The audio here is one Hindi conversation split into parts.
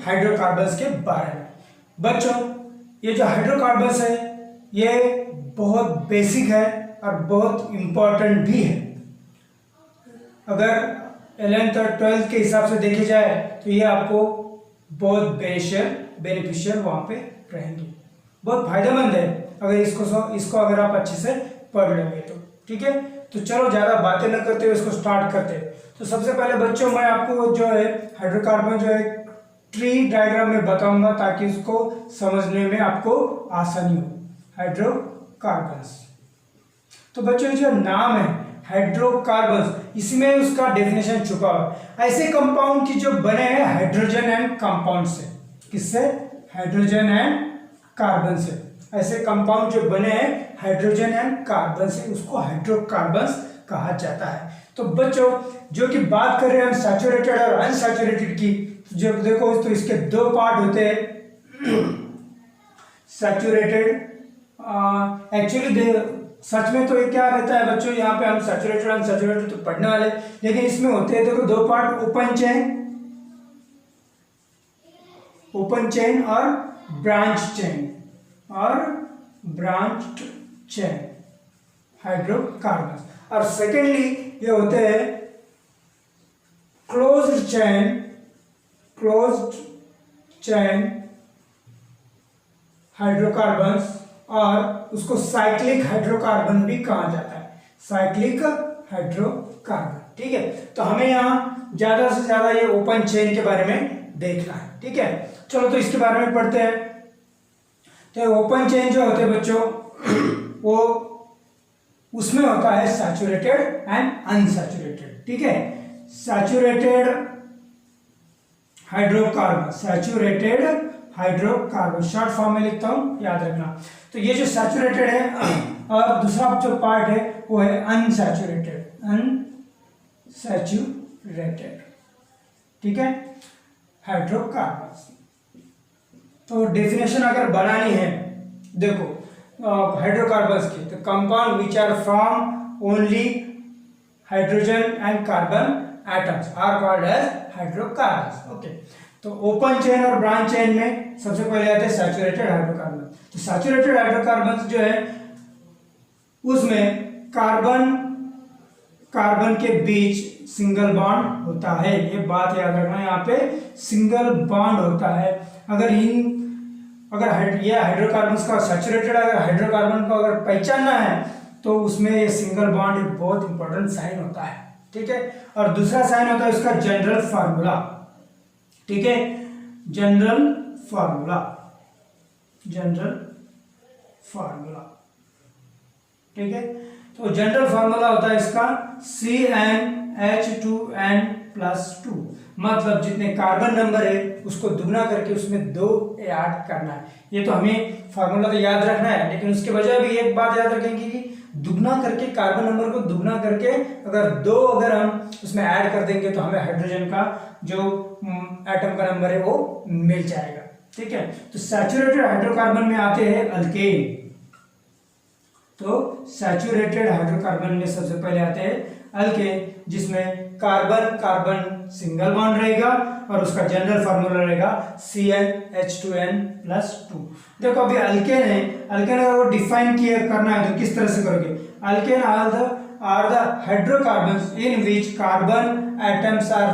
हाइड्रोकार्बन्स के बारे में। बच्चों ये जो हाइड्रोकार्बन्स है ये बहुत बेसिक है और बहुत इम्पोर्टेंट भी है। अगर 11th और 12th के हिसाब से देखे जाए तो ये आपको बहुत बेनिफिशियल वहाँ पे रहेंगे, बहुत फायदेमंद है अगर इसको अगर आप अच्छे से पढ़ लेंगे तो। ठीक है, तो चलो ज़्यादा बातें न करते हुए इसको स्टार्ट करते हैं। तो सबसे पहले बच्चों मैं आपको जो है हाइड्रोकार्बन जो है ट्री डायग्राम में बताऊंगा ताकि उसको समझने में आपको आसानी हो। हाइड्रोकार्बन्स, तो बच्चों जो नाम है हाइड्रोकार्बन्स, इसमें उसका डेफिनेशन छुपा हुआ है। ऐसे कंपाउंड की जो बने हैं हाइड्रोजन एंड कंपाउंड से, किससे? हाइड्रोजन एंड कार्बन से। ऐसे कंपाउंड जो बने हैं हाइड्रोजन एंड कार्बन से उसको हाइड्रोकार्बन्स कहा जाता है। तो बच्चों जो कि बात कर रहे हैं हम सैचुरेटेड और अनसैचुरेटेड की, जब देखो तो इसके दो पार्ट होते हैं। सैचुरेटेड एक्चुअली सच में तो ये क्या रहता है बच्चों, यहाँ पे हम सैचुरेटेड अनसैचुरेटेड तो पढ़ने वाले, लेकिन इसमें होते हैं देखो दो पार्ट, ओपन चेन और ब्रांच्ड चेन हाइड्रोकार्बन। और सेकेंडली ये होते हैं क्लोज्ड चेन हाइड्रोकार्बन्स, और उसको साइक्लिक हाइड्रोकार्बन भी कहा जाता है, साइक्लिक हाइड्रोकार्बन। ठीक है, तो हमें यहाँ ज्यादा से ज्यादा ये ओपन चेन के बारे में देखना है। ठीक है, चलो तो इसके बारे में पढ़ते हैं। तो ओपन चेन जो होते हैं बच्चों वो उसमें होता है सैचुरेटेड एंड अनसैचुरेटेड। ठीक है, सैचुरेटेड हाइड्रोकार्बन शॉर्ट फॉर्म में लिखता हूं, याद रखना। तो ये जो सैचुरेटेड है और दूसरा जो पार्ट है वो है अनसैचुरेटेड। ठीक है, हाइड्रोकार्बन। तो डेफिनेशन अगर बनानी है देखो हाइड्रोकार्बन्स की, तो compound which are from only hydrogen and carbon atoms are called as hydrocarbons. Okay, तो ओपन चेन और ब्रांच चेन में सबसे पहले आते हैं सैचुरेटेड हाइड्रोकार्बन। तो सैचुरेटेड हाइड्रोकार्बन जो है उसमें कार्बन के बीच सिंगल बॉन्ड होता है, ये बात याद रखना, यहाँ पे सिंगल बॉन्ड होता है। अगर ये हाइड्रोकार्बन्स का सैचुरेटेड हाइड्रोकार्बन को अगर पहचानना है तो उसमें ये सिंगल बॉन्ड एक बहुत इंपॉर्टेंट साइन होता है। ठीक है, और दूसरा साइन होता है उसका जनरल फार्मूला। ठीक है, जनरल फार्मूला। ठीक है, तो जनरल फार्मूला होता है इसका CnH2n+2, मतलब जितने कार्बन नंबर है उसको दुगना करके उसमें 2 ऐड करना है। ये तो हमें फार्मूला तो याद रखना है, लेकिन उसके बजाय भी एक बात याद रखेंगे कि दुगना करके कार्बन नंबर को दुगना करके अगर हम उसमें ऐड कर देंगे तो हमें हाइड्रोजन का जो एटम का नंबर है वो मिल जाएगा। ठीक है, तो सैचुरेटेड हाइड्रोकार्बन में आते हैं अल्केन। तो सैचुरेटेड हाइड्रोकार्बन में सबसे पहले आते हैं अल्केन, जिसमें कार्बन सिंगल बॉन्ड रहेगा और उसका जनरल फार्मूला रहेगा CnH2n+2। देखो अभी अल्केन है, अल्केन अगर वो डिफाइन करना है तो किस तरह से करोगे? Alkane are the hydrocarbons in which carbon atoms are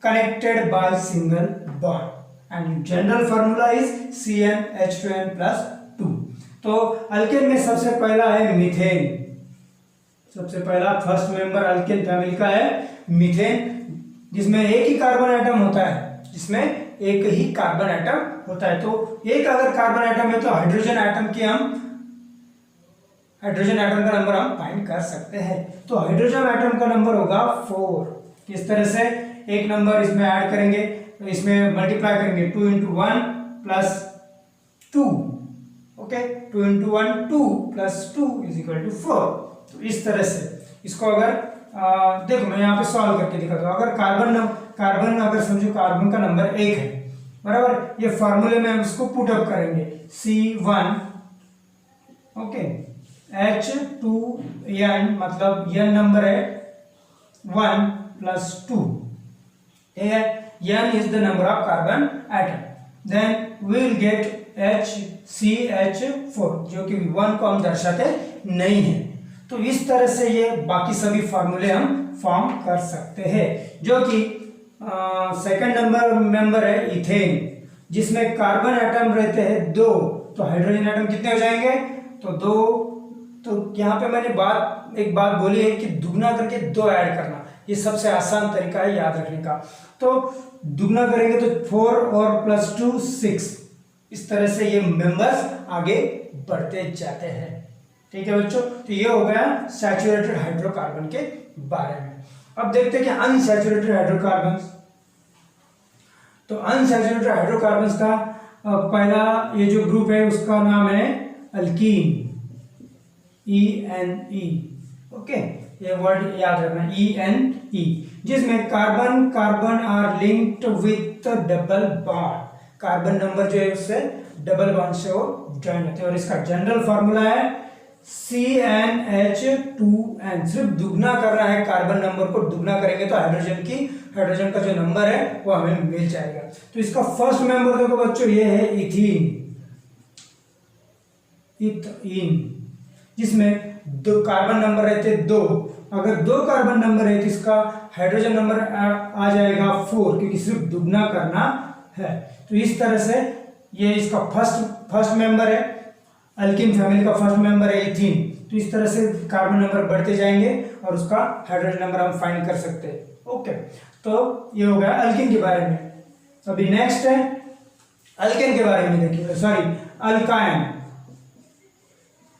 connected by single bond and general formula is CnH2n+2। तो अल्केन में सबसे पहला है मीथेन, सबसे पहला फर्स्ट मेंबर अल्केन फैमिली का है मीथेन, जिसमें एक ही कार्बन एटम होता है, तो एक अगर कार्बन एटम है तो हाइड्रोजन एटम का नंबर हम फाइंड कर सकते हैं। तो हाइड्रोजन एटम का नंबर होगा 4। किस तरह से? एक नंबर इसमें ऐड करेंगे तो इसमें मल्टीप्लाई करेंगे 2 × 1 + 2। ओके, 2 × 1 2 + 2 = 4। तो इस तरह से इसको अगर देखो मैं यहाँ पे सॉल्व करके दिखाता हूँ। अगर कार्बन अगर समझो कार्बन का नंबर 1 है, बराबर, ये फॉर्मूले में हम इसको पुट अप करेंगे C1 ओके H2n, मतलब n नंबर है 1 + 2, n is the number of carbon atom, then we will get HCH4 जो कि 1 को हम दर्शाते नहीं है। तो इस तरह से ये बाकी सभी फार्मूले हम फॉर्म कर सकते हैं। जो कि सेकंड मेंबर है इथेन, जिसमें कार्बन एटम रहते हैं 2, तो हाइड्रोजन एटम कितने हो जाएंगे? तो 2। तो यहाँ पे मैंने एक बात बोली है कि दुगना करके 2 ऐड करना, ये सबसे आसान तरीका है याद रखने का। तो दुगना करेंगे तो 4 और +2 6, इस तरह से ये मेंबर्स आगे बढ़ते जाते हैं। ठीक है बच्चों, तो ये हो गया सैचुरेटेड हाइड्रोकार्बन के बारे में। अब देखते हैं कि अनसैचुरेटेड हाइड्रोकार्बन्स। तो अनसैचुरेटेड हाइड्रोकार्बन्स का पहला ये जो ग्रुप है उसका नाम है अल्कीन, ENE। ओके, ये वर्ड याद रखना, ENE, जिसमें carbon carbon are linked with double bond. Carbon number जो है उससे डबल बॉन्ड से वो ज्वाइन होते हैं। और इसका जनरल फार्मूला है CnH2n। सिर्फ दुगना करना है, कार्बन नंबर को दुगना करेंगे तो हाइड्रोजन का जो नंबर है वो हमें मिल जाएगा। तो इसका फर्स्ट मेंबर देखो बच्चों, ये है इथीन, जिसमें 2 कार्बन नंबर रहते 2। अगर 2 कार्बन नंबर है तो इसका हाइड्रोजन नंबर आ जाएगा 4, क्योंकि सिर्फ दुगना करना है। तो इस तरह से ये इसका फर्स्ट मेंबर है, अल्किन फैमिली का फर्स्ट मेंबर है इथीन। तो इस तरह से कार्बन नंबर बढ़ते जाएंगे और उसका हाइड्रोजन नंबर हम फाइंड कर सकते हैं। ओके, तो ये हो गया अल्किन के बारे में। अभी नेक्स्ट है अल्केन के बारे में, देखिए अल्काइन।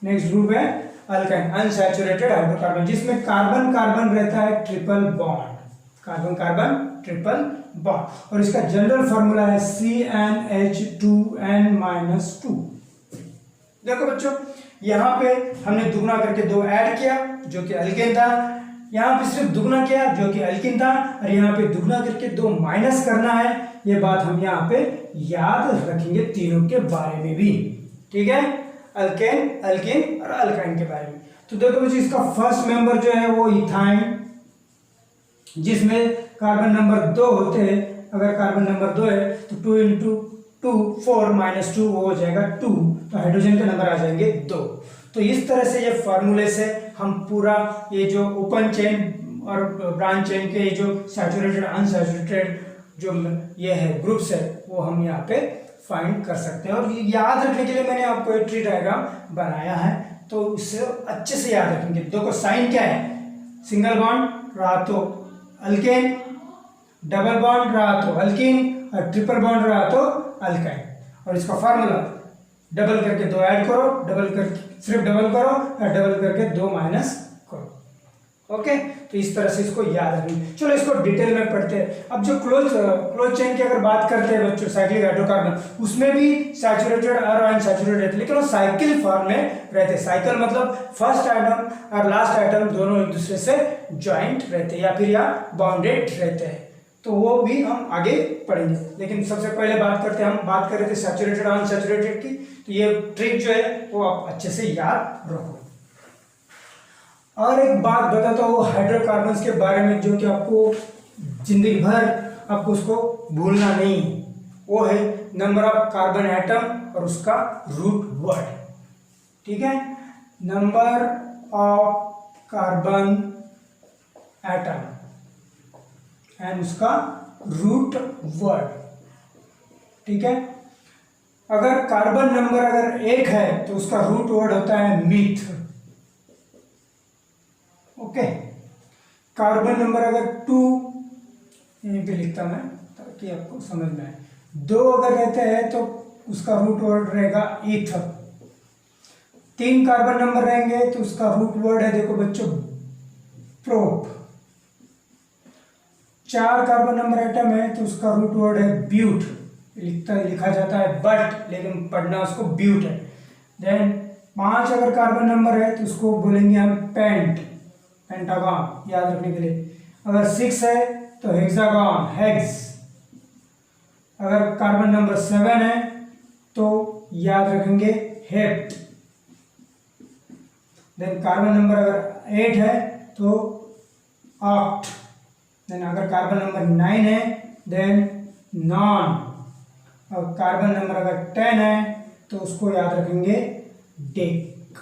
नेक्स्ट ग्रुप है अल्काइन, अनसैचुरेटेड हाइड्रोकार्बन, जिसमें कार्बन कार्बन रहता है triple bond, carbon carbon triple bond. और इसका जनरल फार्मूला है CnH2n-2। देखो बच्चों, यहाँ पे हमने दुगना करके 2 ऐड किया जो कि अल्केन था, यहाँ पे सिर्फ दुगना किया जो कि अल्किन था, और यहाँ पे दुगना करके 2 माइनस करना है। ये बात हम यहाँ पे याद रखेंगे तीनों के बारे में भी। ठीक है, अल्केन, अल्किन और अल्काइन के बारे में। तो देखो बच्चों, इसका फर्स्ट मेंबर जो है वो इथाइन, जिसमें कार्बन नंबर 2 होते हैं। अगर कार्बन नंबर 2 है तो 2 × 2 4 -2 वो हो जाएगा 2, तो हाइड्रोजन के नंबर आ जाएंगे 2। तो इस तरह से ये फार्मूले से हम पूरा ये जो ओपन चेन और ब्रांच चेन के जो सैचुरेटेड अनसैचुरेटेड जो ये है ग्रुप्स है वो हम यहाँ पे फाइंड कर सकते हैं। और याद रखने के लिए मैंने आपको एक ट्री डायग्राम बनाया है, तो उससे अच्छे से याद रखेंगे। देखो साइन क्या है, सिंगल बॉन्ड रहा तो अल्केन, डबल बॉन्ड रहा तो अल्किन, और ट्रिपल बॉन्ड रहा तो अल्काइन। और इसका फार्मूला डबल करके 2 ऐड करो, डबल करके सिर्फ डबल करो, और डबल करके 2 माइनस करो। ओके, तो इस तरह से इसको याद रखेंगे। चलो इसको डिटेल में पढ़ते हैं। अब जो क्लोज चेन की अगर बात करते हैं बच्चों, साइक्लिक हाइड्रोकार्बन, उसमें भी सैचुरेटेड और अनसैचुरेटेड रहते, लेकिन वो साइकिल फॉर्म में रहते। साइकिल मतलब फर्स्ट एटम और लास्ट एटम दोनों एक दूसरे से ज्वाइंट रहते या फिर बाउंडेड रहते हैं। तो वो भी हम आगे पढ़ेंगे, लेकिन सबसे पहले हम बात कर रहे थे सैचुरेटेड और अनसैचुरेटेड की। तो ये ट्रिक जो है वो आप अच्छे से याद रखो। और एक बात बताता हूँ हाइड्रोकार्बन्स के बारे में, जो कि आपको जिंदगी भर आपको उसको भूलना नहीं, वो है नंबर ऑफ कार्बन एटम और उसका रूट वर्ड। ठीक है, number of carbon atom and उसका रूट वर्ड। ठीक है, अगर कार्बन नंबर अगर 1 है तो उसका रूट वर्ड होता है मीथ। ओके, कार्बन नंबर अगर 2, यहीं पे लिखता मैं ताकि आपको समझ में आए, 2 अगर रहते हैं तो उसका रूट वर्ड रहेगा ईथ। 3 कार्बन नंबर रहेंगे तो उसका रूट वर्ड है, देखो बच्चों, प्रोप। 4 कार्बन नंबर एटम है तो उसका रूट वर्ड है ब्यूट, लिखा जाता है बट, लेकिन पढ़ना उसको ब्यूट है। देन 5 अगर कार्बन नंबर है तो उसको बोलेंगे हम पेंटागन, याद रखने के लिए। अगर 6 है तो हेक्सागन, हेक्स। अगर कार्बन नंबर 7 है तो याद रखेंगे हेप्ट। देन कार्बन नंबर अगर 8 है तो ऑक्ट। देन अगर कार्बन नंबर 9 है देन नॉन, और कार्बन नंबर अगर 10 है तो उसको याद रखेंगे डेक।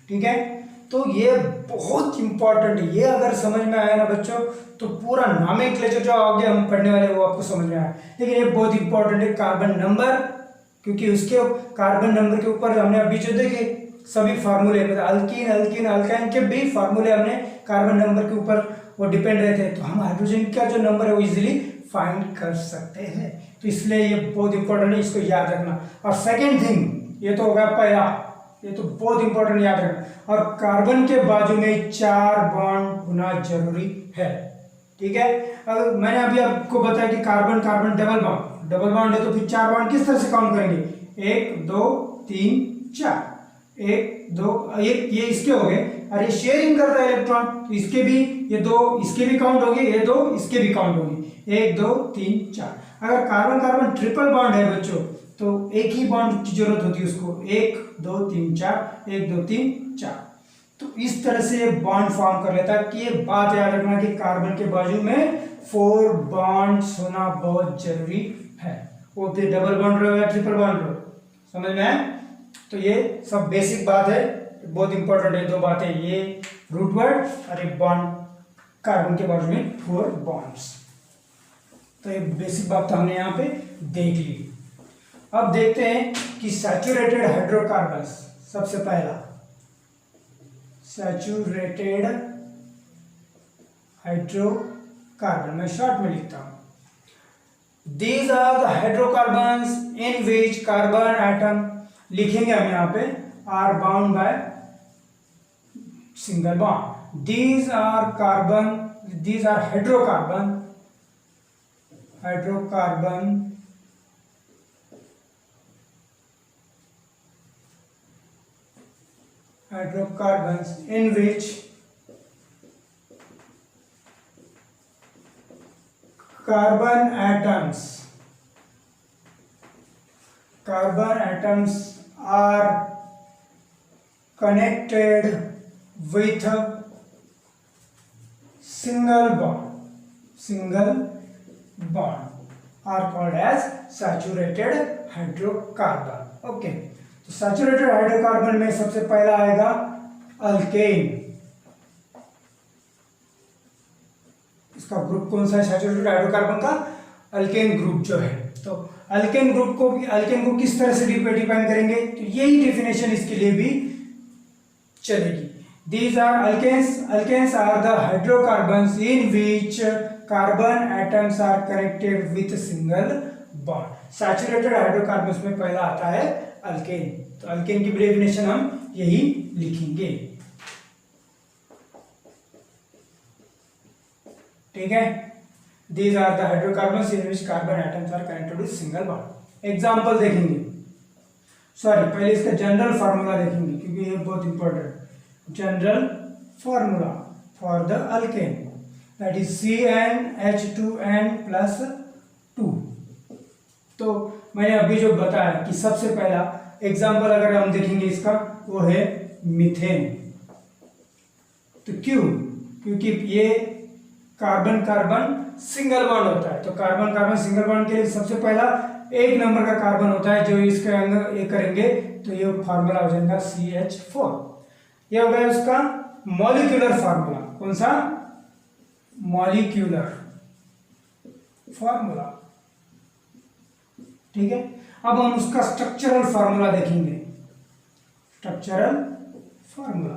ठीक है, तो ये बहुत इंपॉर्टेंट है, ये अगर समझ में आया ना बच्चों तो पूरा नॉमेनक्लेचर जो आगे हम पढ़ने वाले वो आपको समझ में आया। लेकिन ये बहुत इंपॉर्टेंट है कार्बन नंबर, क्योंकि उसके कार्बन नंबर के ऊपर हमने अभी जो देखे सभी फार्मूले, मतलब अल्कीन अल्कीन अल्काइन के भी फार्मूले हमने कार्बन नंबर के ऊपर वो डिपेंड रहते हैं, तो हम हाइड्रोजन का जो नंबर है वो इजीली फाइंड कर सकते हैं। तो इसलिए ये बहुत इंपॉर्टेंट है, इसको याद रखना। और सेकेंड थिंग, ये तो होगा पहला, ये तो बहुत इंपॉर्टेंट याद रखना, और कार्बन के बाजू में 4 बॉन्ड होना जरूरी है। ठीक है, अगर मैंने अभी आपको बताया कि कार्बन कार्बन डबल बॉन्ड है, तो फिर 4 बॉन्ड किस तरह से काउंट करेंगे? 1 2 3 4, 1 2, ये इसके हो गए, और ये शेयरिंग करता है इलेक्ट्रॉन, तो इसके भी ये 2 इसके भी काउंट होंगे, ये 2 इसके भी काउंट होंगे, 1 2 3 4। अगर कार्बन कार्बन ट्रिपल बॉन्ड है बच्चों, तो एक ही बॉन्ड की जरूरत होती है उसको, 1 2 3 4, 1 2 3 4। तो इस तरह से ये बॉन्ड फॉर्म कर लेता है। कि ये बात याद रखना कि कार्बन के बाजू में 4 बॉन्ड्स होना बहुत जरूरी है, वो फिर डबल बॉन्ड रहो या ट्रिपल बॉन्ड रहो, समझ में आए? तो ये सब बेसिक बात है, बहुत इंपॉर्टेंट है 2 बातें, ये रूट वर्ड और एक बॉन्ड, कार्बन के बाजू में 4 बॉन्ड्स। तो ये बेसिक बात तो हमने यहाँ पे देख ली। अब देखते हैं कि सैचुरेटेड हाइड्रोकार्बन्स, सबसे पहला सैचुरेटेड हाइड्रोकार्बन, मैं शॉर्ट में लिखता हूं, these are the hydrocarbons in which carbon atom, लिखेंगे हम यहाँ पे, are bound by single bond. These are hydrocarbon hydrocarbons in which carbon atoms are connected with single bond are called as saturated hydrocarbon. Okay, तो सैचुरेटेड हाइड्रोकार्बन में सबसे पहला आएगा अल्केन। इसका ग्रुप कौन सा है सैचुरेटेड हाइड्रोकार्बन का? अल्केन ग्रुप जो है। तो अल्केन ग्रुप को किस तरह से डिफाइन करेंगे? तो यही डेफिनेशन इसके लिए भी चलेगी। These are alkanes are the hydrocarbons in which carbon atoms are connected with single bond. Saturated hydrocarbons में पहला आता है अल्केन, तो अल्केन की डेफिनेशन हम यही लिखेंगे। ठीक है, these are the hydrocarbons in which carbon atoms are connected with single bond. Example देखेंगे, सॉरी पहले इसका जनरल फार्मूला देखेंगे क्योंकि ये बहुत important. General formula for the alkane that is CnH2n+2। तो मैंने अभी जो बताया कि सबसे पहला एग्जाम्पल अगर हम देखेंगे इसका, वो है मीथेन। तो क्यों? क्योंकि ये कार्बन कार्बन सिंगल बॉन्ड होता है, तो कार्बन कार्बन सिंगल बॉन्ड के लिए सबसे पहला 1 नंबर का कार्बन होता है, जो इसके अंदर ये करेंगे तो ये फार्मूला हो जाएगा CH4। ये हो गया उसका मॉलिक्यूलर फार्मूला। कौन सा? Molecular formula. ठीक है, अब हम उसका स्ट्रक्चरल फार्मूला देखेंगे। स्ट्रक्चरल फार्मूला,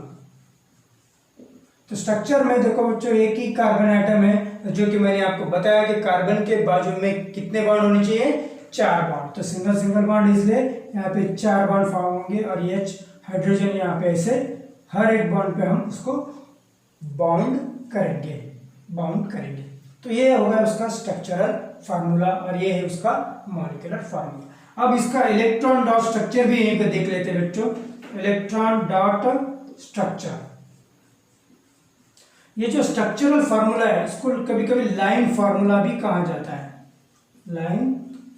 तो स्ट्रक्चर में देखो बच्चों, एक ही कार्बन एटम है, जो कि मैंने आपको बताया कि कार्बन के बाजू में कितने बॉन्ड होने चाहिए? 4 बॉन्ड। तो सिंगल बॉन्ड, इसलिए यहाँ पे 4 बॉन्ड फॉर्म होंगे, और ये हाइड्रोजन यहाँ पे ऐसे हर एक बॉन्ड पे हम उसको बाउंड करेंगे। तो ये होगा उसका स्ट्रक्चरल फार्मूला, और ये है उसका मॉलिक्यूलर फार्मूला। अब इसका इलेक्ट्रॉन डॉट स्ट्रक्चर भी यहीं पे देख लेते हैं बच्चों। इलेक्ट्रॉन डॉट स्ट्रक्चर, ये जो स्ट्रक्चरल फार्मूला है इसको कभी कभी लाइन फार्मूला भी कहा जाता है। लाइन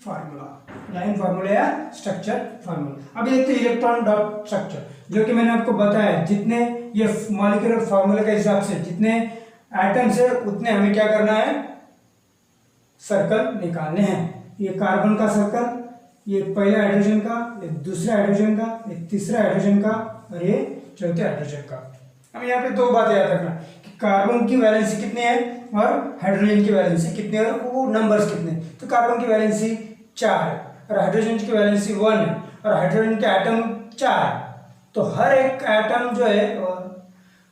फार्मूला या स्ट्रक्चर फार्मूला। अब देखते हैं इलेक्ट्रॉन डॉट स्ट्रक्चर, जो कि मैंने आपको बताया, जितने ये मॉलिक्यूलर फार्मूला के हिसाब से जितने एटम्स है उतने हमें क्या करना है? सर्कल निकालने हैं। ये कार्बन का सर्कल, ये पहले हाइड्रोजन का, ये दूसरे हाइड्रोजन का, ये तीसरे हाइड्रोजन का और ये चौथे हाइड्रोजन का। हम यहाँ पे दो बातें याद रखना कि कार्बन की वैलेंसी कितनी है और हाइड्रोजन की वैलेंसी कितनी है और वो नंबर्स कितने हैं। तो कार्बन की वैलेंसी 4 है और हाइड्रोजन की वैलेंसी 1 है और हाइड्रोजन के एटम 4 है। तो हर एक एटम जो है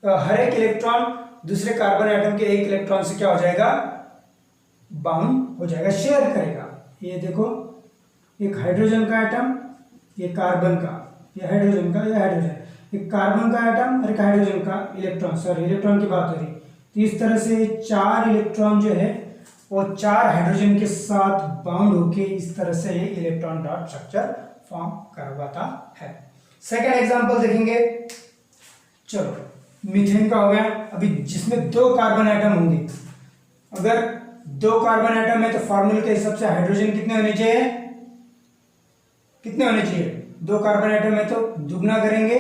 हर एक इलेक्ट्रॉन दूसरे कार्बन एटम के एक इलेक्ट्रॉन से क्या हो जाएगा, बाउंड हो जाएगा, शेयर करेगा। ये देखो, एक हाइड्रोजन का एटम, ये कार्बन का, ये हाइड्रोजन का, ये हाइड्रोजन, एक कार्बन का एटम और एक हाइड्रोजन का इलेक्ट्रॉन, सॉरी इलेक्ट्रॉन की बात हो रही। तो इस तरह से 4 इलेक्ट्रॉन जो है वो 4 हाइड्रोजन के साथ बाउंड होके इस तरह से ये इलेक्ट्रॉन डॉट स्ट्रक्चर फॉर्म करवाता है। सेकेंड एग्जांपल देखेंगे। चलो, मीथेन का हो गया। अभी जिसमें 2 कार्बन एटम होंगे, अगर 2 कार्बन एटम है तो फॉर्मूले के हिसाब से हाइड्रोजन कितने होने चाहिए, कितने होने चाहिए? 2 कार्बन एटम है तो दुगना करेंगे,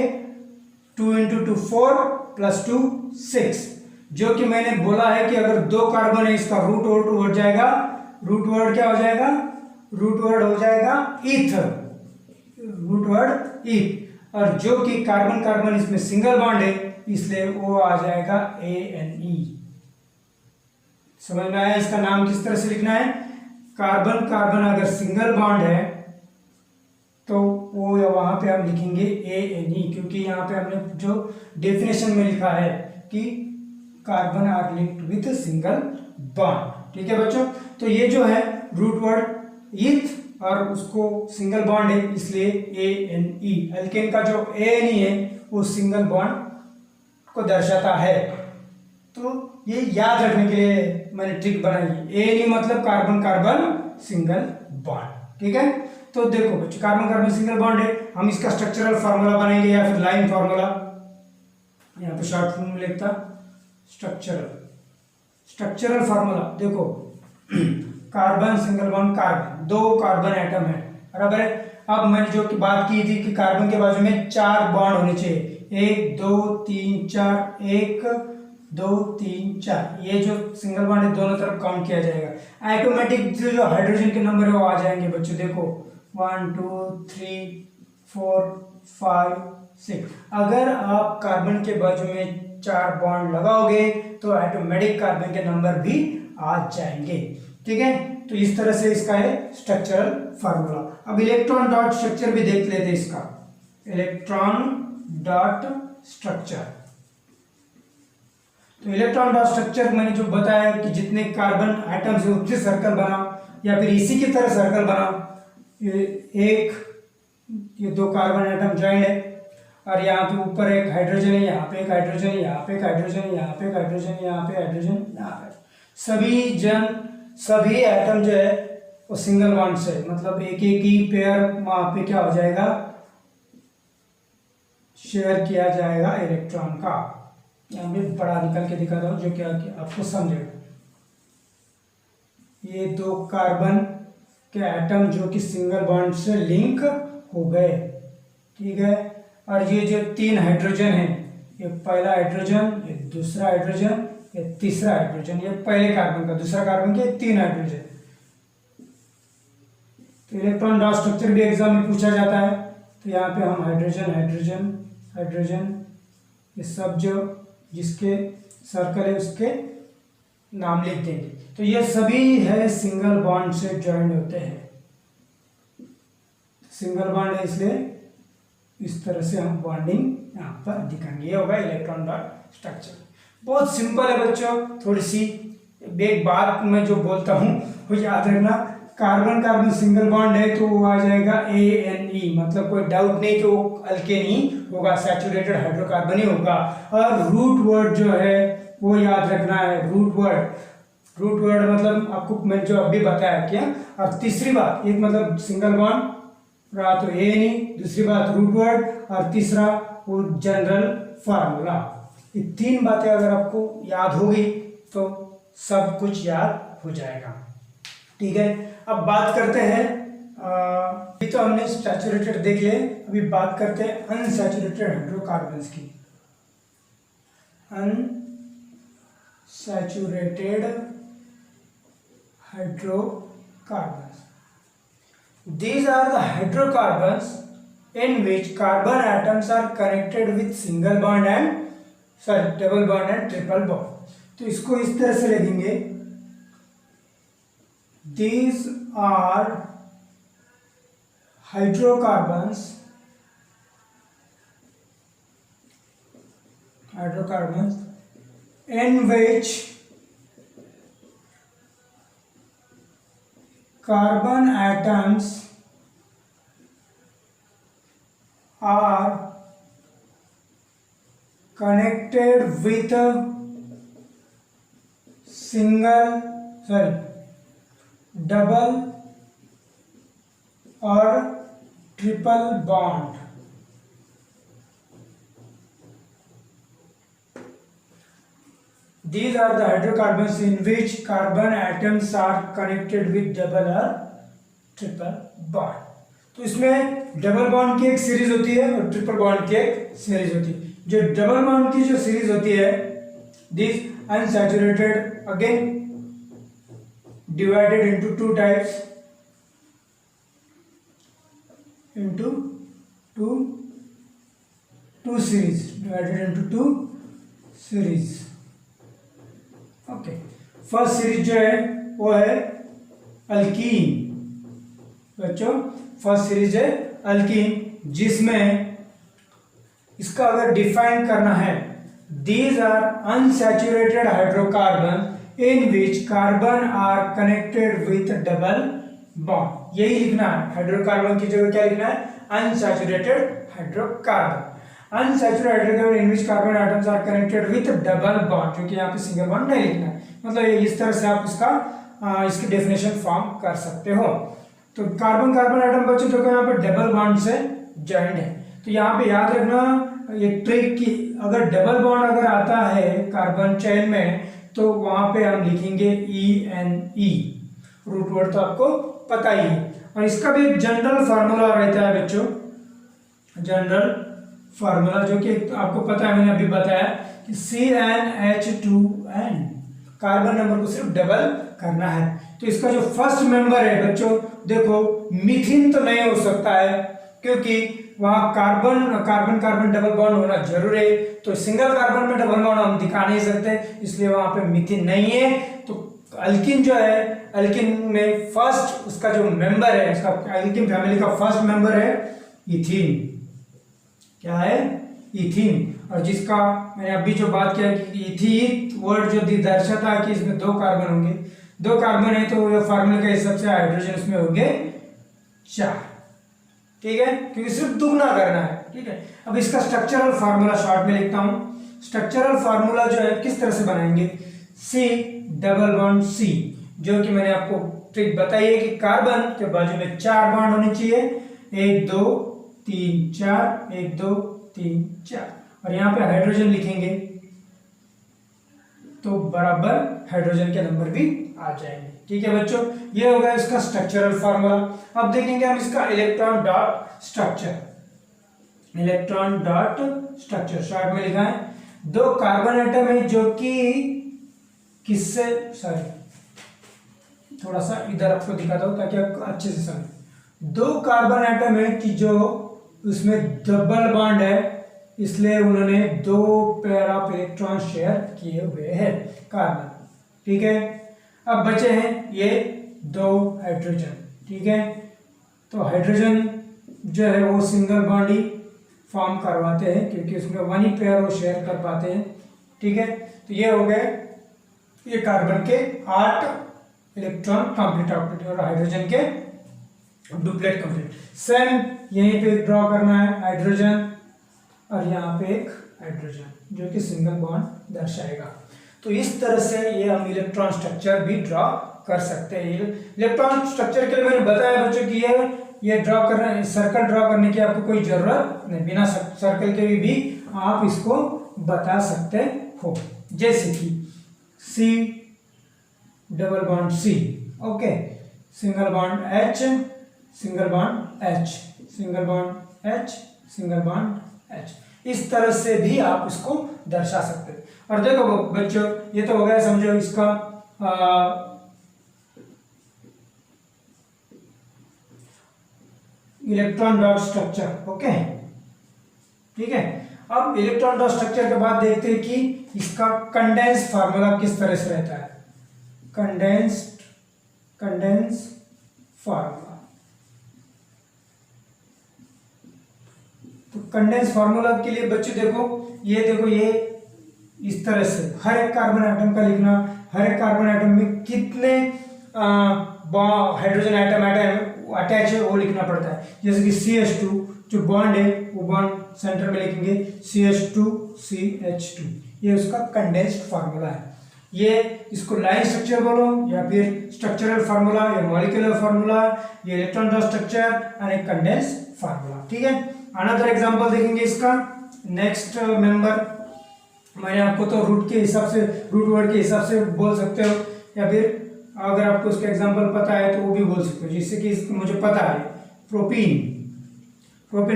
2 × 2 4 + 2 6, जो कि मैंने बोला है कि अगर 2 कार्बन है इसका रूट वर्ड हो जाएगा, रूट वर्ड क्या हो जाएगा, रूट वर्ड हो जाएगा ईथ, रूट वर्ड ईथ। और जो कि कार्बन कार्बन इसमें सिंगल बॉन्ड है इसलिए वो आ जाएगा ANE। समझ में आया? इसका नाम किस तरह से लिखना है? कार्बन कार्बन अगर सिंगल बॉन्ड है तो वो वहां पे हम लिखेंगे ANE, क्योंकि यहाँ पे हमने जो डेफिनेशन में लिखा है कि carbon are linked with single bond. ठीक है बच्चों, तो ये जो है रूट वर्ड ईथ और उसको सिंगल बॉन्ड है इसलिए ANE। एल्केन का जो ANE है वो सिंगल बॉन्ड को दर्शाता है। तो ये याद रखने के लिए मैंने ट्रिक बनाई। ANE मतलब कार्बन कार्बन सिंगल बॉन्ड। ठीक है, तो देखो बच्चों, कार्बन कार्बन सिंगल बॉन्ड है, हम इसका स्ट्रक्चरल फार्मूला बनाएंगे या फिर लाइन फार्मूला, यहाँ पे शॉर्ट फॉर्म में लिखता स्ट्रक्चरल फार्मूला। देखो, carbon single bond carbon, 2 carbon atom है, बराबर है। अब मैंने जो की बात की थी कि कार्बन के बाजू में 4 बॉन्ड होने चाहिए, 1 2 3 4, 1 2 3 4, ये जो सिंगल बॉन्ड है दोनों तरफ काउंट किया जाएगा। ऑटोमेटिक जो हाइड्रोजन के नंबर है वो आ जाएंगे बच्चों। देखो 1 2 3 4 5 6। अगर आप कार्बन के बाजू में 4 बॉन्ड लगाओगे तो ऑटोमेटिक कार्बन के नंबर भी आ जाएंगे। ठीक है, तो इस तरह से इसका है स्ट्रक्चरल फार्मूला। अब इलेक्ट्रॉन डॉट स्ट्रक्चर भी देख लेते हैं इसका। इलेक्ट्रॉन डॉट स्ट्रक्चर, तो इलेक्ट्रॉन डॉट स्ट्रक्चर मैंने जो बताया कि जितने कार्बन एटम्स है उतने सर्कल बनाओ या फिर इसी की तरह सर्कल बनाओ। ये 2 कार्बन एटम जॉइंट है और यहाँ पे ऊपर एक हाइड्रोजन है, यहाँ पे एक हाइड्रोजन है, यहाँ पे एक हाइड्रोजन है, यहाँ पे एक हाइड्रोजन, यहाँ पे हाइड्रोजन, यहाँ पे सभी एटम जो है वो सिंगल बॉन्ड से, मतलब एक एक ही पेयर वहां पे क्या हो जाएगा, शेयर किया जाएगा इलेक्ट्रॉन का। यहाँ पे बड़ा निकल के दिखा दो जो क्या आपको समझेगा। ये 2 कार्बन के एटम जो कि सिंगल बॉन्ड से लिंक हो गए। ठीक है, और ये जो 3 हाइड्रोजन है, ये पहला हाइड्रोजन, ये दूसरा हाइड्रोजन, ये तीसरा हाइड्रोजन, ये पहले कार्बन का, दूसरा कार्बन के 3 हाइड्रोजन। तो इलेक्ट्रॉन डॉट स्ट्रक्चर भी एग्जाम में पूछा जाता है। तो यहाँ पे हम हाइड्रोजन हाइड्रोजन हाइड्रोजन ये सब जो जिसके सर्कल है उसके नाम लिख देंगे। तो ये सभी है सिंगल बॉन्ड से ज्वाइंट होते हैं। सिंगल बॉन्ड है इसलिए इस तरह से हम बॉन्डिंग यहाँ पर दिखाएंगे। ये होगा इलेक्ट्रॉन डॉट स्ट्रक्चर। बहुत सिंपल है बच्चों। थोड़ी सी एक बात मैं जो बोलता हूँ वो याद रखना, कार्बन कार्बन सिंगल बॉन्ड है तो वो आ जाएगा ANE, मतलब कोई डाउट नहीं तो अल्केन ही होगा, सैचुरेटेड हाइड्रोकार्बन ही होगा। और रूट वर्ड जो है वो याद रखना है, रूट वर्ड मतलब आपको मैंने जो अभी बताया क्या। और तीसरी बात, एक मतलब सिंगल बॉन्ड रहा तो ANE, दूसरी बात रूट वर्ड और तीसरा वो जनरल फार्मूला। ये 3 बातें अगर आपको याद होगी तो सब कुछ याद हो जाएगा। ठीक है, अब बात करते हैं, अभी तो हमने सैचुरेटेड देख लिए, अभी बात करते हैं अनसैचुरेटेड हाइड्रोकार्बन्स की। Unsaturated hydrocarbons. These are the hydrocarbons in which carbon atoms are connected with single bond and double bond and triple bond. तो इसको इस तरह से लिखेंगे, these are hydrocarbons in which carbon atoms are connected with double or triple bond. These are the hydrocarbons in which carbon atoms are connected with double or triple bond. तो इसमें डबल बॉन्ड की एक सीरीज होती है और ट्रिपल बॉन्ड की एक सीरीज होती है. जो डबल बॉन्ड की जो सीरीज होती है, this unsaturated again divided into two types, into two series, divided into two series. Okay, first series जो है वो है अल्कीन. बच्चों फर्स्ट सीरीज है अल्कीन, जिसमें इसका अगर डिफाइन करना है, these are unsaturated hydrocarbon in which carbon are connected with double bond. यही लिखना है, हाइड्रोकार्बन की जगह क्या लिखना है, unsaturated hydrocarbon. Unsaturated hydrocarbon in which carbon atoms are connected with double bond, जो कि यहाँ पे सिंगल बॉन्ड नहीं लिखना है. मतलब ये इस तरह से आप इसकी डेफिनेशन फॉर्म कर सकते हो. तो कार्बन एटम बच्चे देखो यहाँ पे डबल बॉन्ड से जॉइंड है. तो यहाँ पे याद रखना ये ट्रिक की, अगर डबल बॉन्ड अगर आता है कार्बन चेन में तो वहां पे हम लिखेंगे ENE. रूट वर्ड तो आपको पता ही है. और इसका भी जनरल फार्मूला रहता है बच्चों, जनरल फार्मूला जो कि आपको पता है, मैंने अभी बताया कि CnH2n. कार्बन नंबर को सिर्फ डबल करना है. तो इसका जो फर्स्ट मेंबर है बच्चों, देखो मीथिन तो नहीं हो सकता है क्योंकि वहां कार्बन डबल बॉन्ड होना जरूरी है. तो सिंगल कार्बन में डबल बॉन्ड हम दिखा नहीं सकते, इसलिए वहां पे मीथिन नहीं है. तो अल्किन जो है, अल्किन में फर्स्ट उसका जो मेंबर है, उसका अल्किन फैमिली का फर्स्ट मेंबर है इथीन. क्या है, इथीन. और जिसका मैंने अभी जो बात किया कि इथीन वर्ड जो दर्शाता है कि इसमें दो कार्बन होंगे, दो कार्बन है तो फार्मूले के हिसाब से हाइड्रोजन इसमें होंगे 4. ठीक है, क्योंकि सिर्फ दुगना करना है. ठीक है, अब इसका स्ट्रक्चरल फार्मूला शॉर्ट में लिखता हूं. स्ट्रक्चरल फार्मूला जो है किस तरह से बनाएंगे, C डबल बॉन्ड C, जो कि मैंने आपको ट्रिक बताई है कि कार्बन के बाजू में 4 बॉन्ड होने चाहिए, 1 2 3 4, 1 2 3 4. और यहाँ पे हाइड्रोजन लिखेंगे तो बराबर हाइड्रोजन के नंबर भी आ जाएंगे. ठीक है बच्चों, ये होगा इसका स्ट्रक्चरल फार्मूला. अब देखेंगे हम इसका electron dot structure. Electron dot structure short में लिखा है. 2 कार्बन एटम है जो कि किससे, सॉरी थोड़ा सा इधर आपको दिखाता हूं ताकि आप अच्छे से समझें. 2 कार्बन एटम है कि जो उसमें डबल बॉन्ड है, इसलिए उन्होंने 2 पेयर ऑफ इलेक्ट्रॉन शेयर किए हुए हैं कार्बन. ठीक है, अब बचे हैं ये 2 हाइड्रोजन. ठीक है, तो हाइड्रोजन जो है वो सिंगल बॉन्ड ही फॉर्म करवाते हैं क्योंकि उसमें 1 ही पेयर वो शेयर कर पाते हैं. ठीक है, तो ये हो गए ये कार्बन के 8 इलेक्ट्रॉन कंप्लीट आउटपुट और हाइड्रोजन के डुप्लेट कंप्लीट. सेम यहीं पे ड्रॉ करना है हाइड्रोजन और यहाँ पे एक हाइड्रोजन जो कि सिंगल बॉन्ड दर्शाएगा. तो इस तरह से ये हम इलेक्ट्रॉन स्ट्रक्चर भी ड्रॉ कर सकते हैं. इलेक्ट्रॉन स्ट्रक्चर के लिए मैंने बताया बच्चों कि ये ड्रॉ करना, सर्कल ड्रॉ करने की आपको कोई जरूरत नहीं, बिना सर्कल के भी आप इसको बता सकते हो. जैसे कि C double bond C, okay, single bond H, single bond H, single bond H, single bond H. इस तरह से भी आप इसको दर्शा सकते हैं. और देखो बच्चों, ये तो हो गया समझो इसका इलेक्ट्रॉन डॉट स्ट्रक्चर। ओके, ठीक है। अब इलेक्ट्रॉन डॉट स्ट्रक्चर के बाद देखते हैं कि इसका कंडेंस फार्मूला किस तरह से रहता है। कंडेंस फार्मूला, तो कंडेंस फार्मूला के लिए बच्चे देखो ये इस तरह से हर एक कार्बन आइटम का लिखना, हर एक कार्बन आइटम में कितने हाइड्रोजन आइटम अटैच है वो लिखना पड़ता है। जैसे कि CH2 जो बॉन्ड है वो बॉन्ड सेंटर में लिखेंगे CH2 CH2, ये उसका कंडेंस्ड फार्मूला है। ये इसको लाइन स्ट्रक्चर बोलो या फिर स्ट्रक्चरल फार्मूला या मॉलिक्यूलर फार्मूला, ये इलेक्ट्रॉन डॉट स्ट्रक्चर एंड एक कंडेंस्ड फार्मूला। ठीक है, अनदर एग्जांपल देखेंगे इसका। नेक्स्ट मेंबर मैंने आपको तो रूट वर्ड के हिसाब से बोल सकते हो, या फिर अगर आपको उसका एग्जांपल पता है तो वो भी बोल सकते हो। जिससे कि मुझे पता है प्रोपीन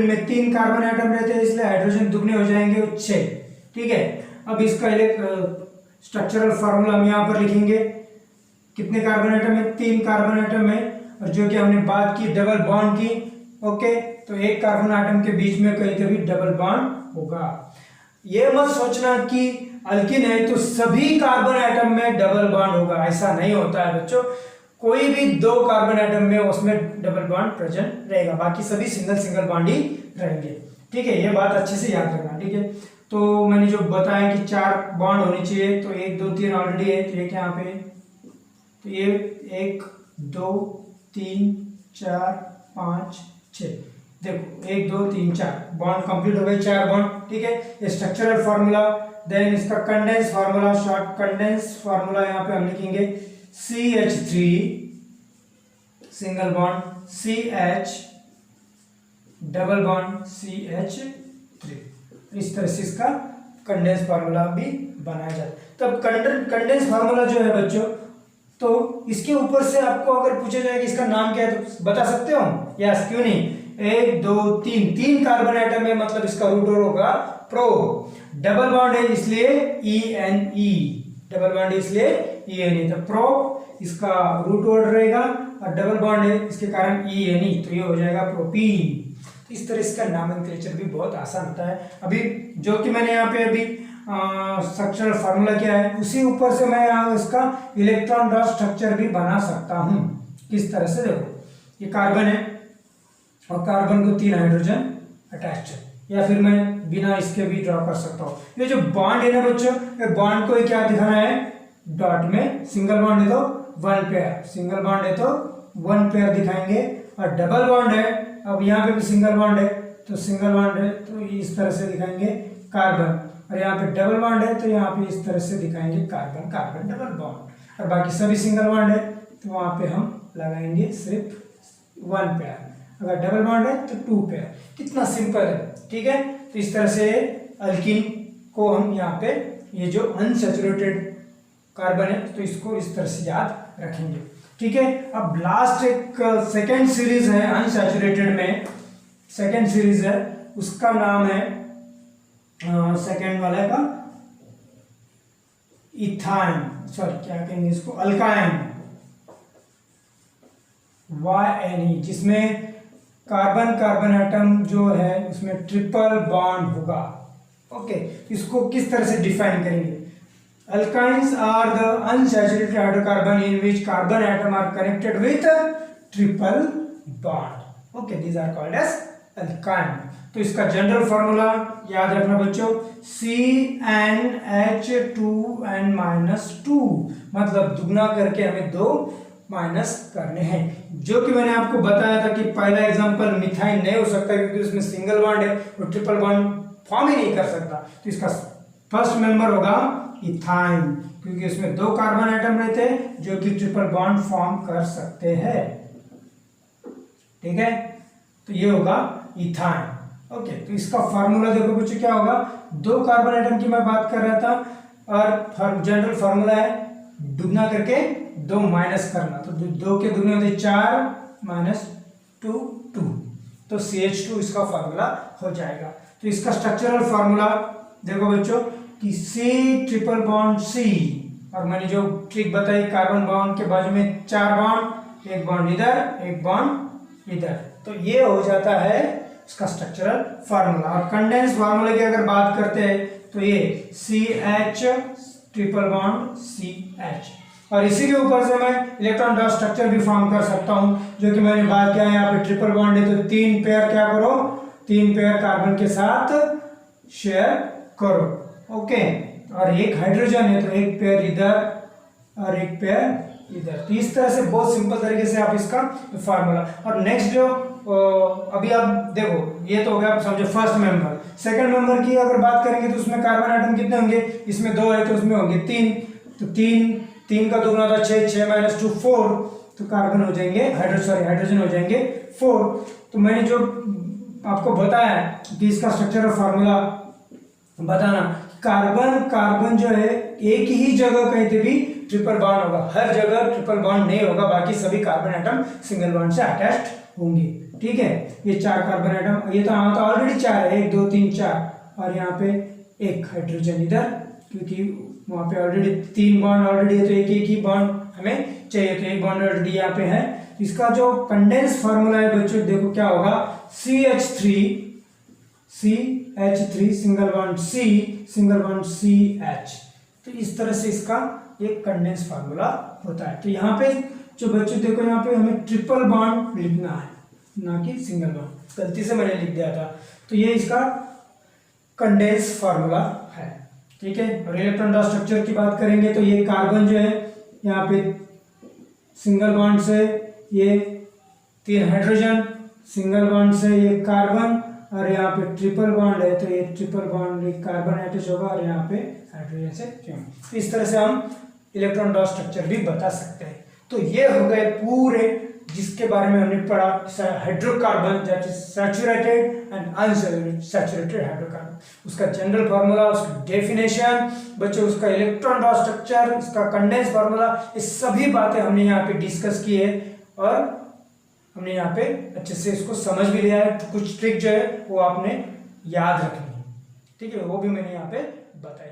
में 3 कार्बन आइटम रहते हैं, इसलिए हाइड्रोजन दुगने हो जाएंगे 6। ठीक है, अब इसका स्ट्रक्चरल फार्मूला हम यहाँ पर लिखेंगे। कितने कार्बन आइटम है? 3 कार्बन आइटम है, और जो कि हमने बात की डबल बॉन्ड की। ओके, तो एक कार्बन आइटम के बीच में कहीं डबल बॉन्ड होगा। ये मत सोचना कि अल्किन है तो सभी कार्बन आइटम में डबल बॉन्ड होगा, ऐसा नहीं होता है बच्चों। कोई भी 2 कार्बन आइटम में उसमें डबल बॉन्ड प्रेजेंट रहेगा, बाकी सभी सिंगल बॉन्ड ही रहेंगे। ठीक है, ये बात अच्छे से याद रखना। ठीक है, तो मैंने जो बताया कि 4 बॉन्ड होने चाहिए, तो 1 2 3 ऑलरेडी है, तो ये यहाँ पे, तो ये 1 2 3 4 5 6, देखो 1 2 3 4 बॉन्ड कंप्लीट हो गए, 4 बॉन्ड। ठीक है, ये स्ट्रक्चरल फार्मूला। देन इसका condense formula, short condense formula यहाँ पे हम लिखेंगे CH3 single bond CH double bond CH3। इस तरह से इसका कंडेंस फार्मूला भी बनाया जाता है। तब कंडेंस फार्मूला जो है बच्चों, तो इसके ऊपर से आपको अगर पूछा जाए कि इसका नाम क्या है तो बता सकते हो? यस, क्यों नहीं। 1 2 3 कार्बन आइटम है, मतलब इसका रूट वर्ड होगा प्रो। डबल बॉन्ड है इसलिए ENE, डबल बॉन्ड है इसलिए ENE, तो प्रो इसका रूट वर्ड रहेगा, और डबल बॉन्ड है इसके कारण ENE, तो ये हो जाएगा प्रोपीन। तो इस तरह इसका नॉमेनक्लेचर भी बहुत आसान होता है। अभी जो कि मैंने यहाँ पे अभी स्ट्रक्चरल फार्मूला किया है, उसी ऊपर से मैं यहाँ इसका इलेक्ट्रॉन डॉट स्ट्रक्चर भी बना सकता हूँ। किस तरह से, देखो ये कार्बन है और कार्बन को 3 हाइड्रोजन अटैच्ड है, या फिर मैं बिना इसके भी ड्रॉ कर सकता हूँ। ये जो बॉन्ड है ना बच्चों, ये बॉन्ड को क्या दिखाना है? डॉट में। सिंगल बॉन्ड है तो 1 पेयर, सिंगल बॉन्ड है तो 1 पेयर दिखाएंगे, और डबल बॉन्ड है, अब यहाँ पे भी सिंगल बॉन्ड है तो सिंगल बॉन्ड है तो इस तरह से दिखाएंगे कार्बन, और यहाँ पे डबल बॉन्ड है तो यहाँ पे इस तरह से दिखाएंगे कार्बन कार्बन डबल बॉन्ड, और बाकी सभी सिंगल बॉन्ड है तो वहाँ पे हम लगाएंगे सिर्फ 1 पेयर, अगर डबल बॉन्ड है तो 2 पेयर। कितना सिंपल है। ठीक है, तो इस तरह से अल्किन को हम यहाँ पे ये जो अनसैचुरेटेड कार्बन है तो इसको इस तरह से याद रखेंगे। ठीक है, अब लास्ट एक सेकेंड सीरीज है अनसैचुरेटेड में, सेकेंड सीरीज है, उसका नाम है सेकेंड वाले का इथाइन, सॉरी क्या कहेंगे इसको, अल्काइन, YNE, जिसमें कार्बन एटम जो है उसमें ट्रिपल बॉन्ड होगा। ओके, इसको किस तरह से डिफाइन करेंगे? Alkynes are the unsaturated hydrocarbon in which carbon atom are connected with a triple bond. Okay, these are called as alkyne. तो इसका जनरल फॉर्मूला याद रखना बच्चों, CnH2n-2, मतलब दुगना करके हमें 2 माइनस करने हैं। जो कि मैंने आपको बताया था कि पहला एग्जांपल मिथाइन नहीं हो सकता क्योंकि उसमें सिंगल बॉन्ड है और ट्रिपल बॉन्ड फॉर्म ही नहीं कर सकता, तो इसका फर्स्ट मेंबर होगा इथाइन, क्योंकि इसमें 2 कार्बन आइटम रहते हैं जो कि ट्रिपल बॉन्ड फॉर्म कर सकते हैं। ठीक है, तो ये होगा इथाइन। ओके, तो इसका फार्मूला देखो बच्चों क्या होगा, 2 कार्बन आइटम की मैं बात कर रहा था, और जनरल फार्मूला है दुगना करके 2 माइनस करना, तो 2 के दुगने होते 4 - 2 2, तो CH2 इसका फार्मूला हो जाएगा। तो इसका स्ट्रक्चरल फार्मूला देखो बच्चों कि C ट्रिपल बॉन्ड C, और मैंने जो ट्रिक बताई कार्बन बॉन्ड के बाजू में 4 बॉन्ड, एक बॉन्ड इधर एक बॉन्ड इधर, तो ये हो जाता है इसका स्ट्रक्चरल फार्मूला। और कंडेंस फार्मूला की अगर बात करते हैं तो ये CH ट्रिपल बॉन्ड CH, और इसी के ऊपर से मैं इलेक्ट्रॉन डॉट स्ट्रक्चर भी फॉर्म कर सकता हूं, जो कि मैंने बात किया है। यहाँ पे ट्रिपल बॉन्ड है तो 3 पेयर क्या करो, 3 पेयर कार्बन के साथ शेयर करो। ओके, और एक हाइड्रोजन है तो 1 पेयर इधर और 1 पेयर इधर। तो इस तरह से बहुत सिंपल तरीके से आप इसका फार्मूला। और नेक्स्ट जो अभी आप देखो, ये तो हो गया आप समझो फर्स्ट मेंबर। सेकंड मेंबर की अगर बात करेंगे तो उसमें कार्बन आइटम कितने होंगे, इसमें 2 है तो उसमें होंगे 3, तो 3 का दुगना था 6, 6 - 2 4, तो कार्बन हो जाएंगे हाइड्रोजन हो जाएंगे 4। तो मैंने जो आपको बताया कि इसका स्ट्रक्चरल फार्मूला बताना, कार्बन जो है एक ही जगह कहीं पे भी ट्रिपल बॉन्ड होगा, हर जगह ट्रिपल बॉन्ड नहीं होगा, बाकी सभी कार्बन आइटम सिंगल बॉन्ड से अटैच्ड होंगे। ठीक है, ये 4 कार्बन आइटम, ये तो ऑलरेडी 4 है, 1 2 3 4, और यहाँ पे 1 हाइड्रोजन इधर, क्योंकि वहाँ पे ऑलरेडी 3 बॉन्ड ऑलरेडी है तो एक ही बॉन्ड हमें चाहिए, तो 1 बॉन्ड ऑलरेडी यहाँ पे है। इसका जो कंडेंस फार्मूला है बच्चों देखो क्या होगा, CH3 सिंगल बॉन्ड CH। तो इस तरह से इसका एक कंडेंस फार्मूला होता है। तो यहाँ पे जो बच्चों देखो, यहाँ पे हमें ट्रिपल बॉन्ड लिखना है, ना कि सिंगल बॉन्ड, गलती से मैंने लिख दिया था। तो ये इसका कंडेंस फार्मूला है। ठीक है, और इलेक्ट्रॉन डॉट स्ट्रक्चर की बात करेंगे तो ये कार्बन जो है यहाँ पे सिंगल बॉन्ड से ये 3 हाइड्रोजन, सिंगल बॉन्ड से ये कार्बन, और यहाँ पे ट्रिपल बॉन्ड है तो ये ट्रिपल बॉन्ड कार्बन अटैच होगा, और यहाँ पे हाइड्रोजन से क्यों। इस तरह से हम इलेक्ट्रॉन डॉट स्ट्रक्चर भी बता सकते हैं। तो ये हो गए पूरे जिसके बारे में हमने पढ़ा, hydrocarbon that is saturated and unsaturated hydrocarbon, उसका जनरल फार्मूला, उसकी डेफिनेशन बच्चों, उसका इलेक्ट्रॉन डॉट स्ट्रक्चर, इसका कंडेंस फार्मूला, ये सभी बातें हमने यहाँ पे डिस्कस की है, और हमने यहाँ पे अच्छे से इसको समझ भी लिया है। तो कुछ ट्रिक जो है वो आपने याद रखनी है। ठीक है, वो भी मैंने यहाँ पे बताई।